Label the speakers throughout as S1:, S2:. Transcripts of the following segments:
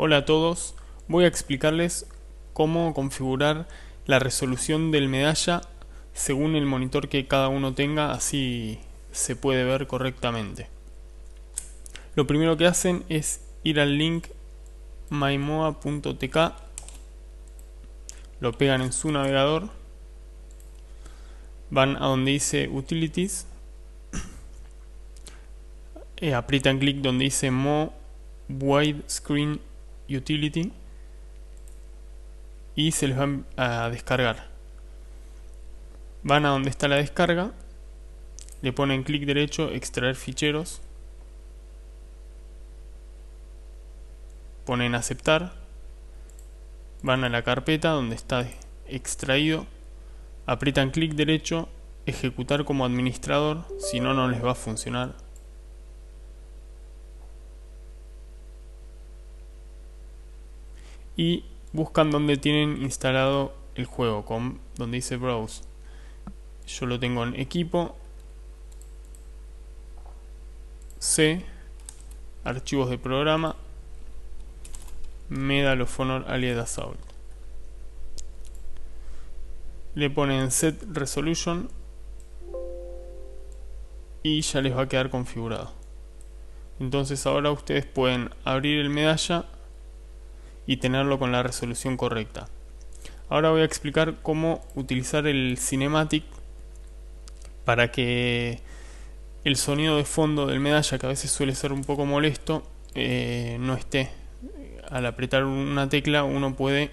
S1: Hola a todos, voy a explicarles cómo configurar la resolución del medalla según el monitor que cada uno tenga, así se puede ver correctamente. Lo primero que hacen es ir al link mymoa.tk, lo pegan en su navegador, van a donde dice Utilities, aprietan clic donde dice Mo Widescreen Utility y se les va a descargar. Van a donde está la descarga, le ponen clic derecho, extraer ficheros, ponen aceptar, van a la carpeta donde está extraído, aprietan clic derecho, ejecutar como administrador, si no, no les va a funcionar. Y buscan donde tienen instalado el juego, donde dice Browse. Yo lo tengo en equipo, C, archivos de programa, Medal of Honor Allied Assault. Le ponen Set Resolution y ya les va a quedar configurado. Entonces ahora ustedes pueden abrir el medalla y tenerlo con la resolución correcta. Ahora voy a explicar cómo utilizar el Cinematic para que el sonido de fondo del medalla, que a veces suele ser un poco molesto, no esté. Al apretar una tecla uno puede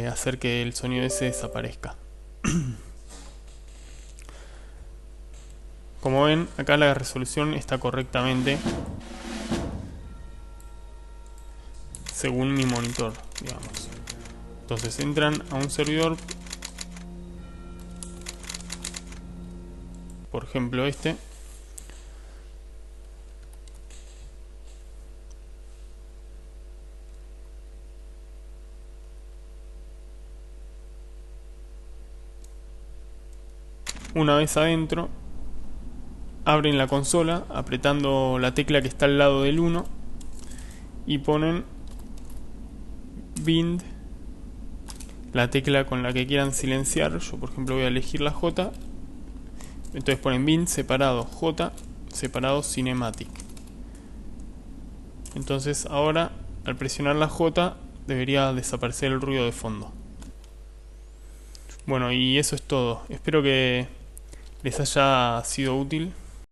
S1: hacer que el sonido ese desaparezca. Como ven, acá la resolución está correctamente según mi monitor, digamos. Entonces entran a un servidor, por ejemplo este, una vez adentro, abren la consola apretando la tecla que está al lado del 1 y ponen bind, la tecla con la que quieran silenciar. Yo por ejemplo voy a elegir la J, entonces ponen bind separado J separado cinematic. Entonces ahora al presionar la J debería desaparecer el ruido de fondo. Bueno, y eso es todo. Espero que les haya sido útil.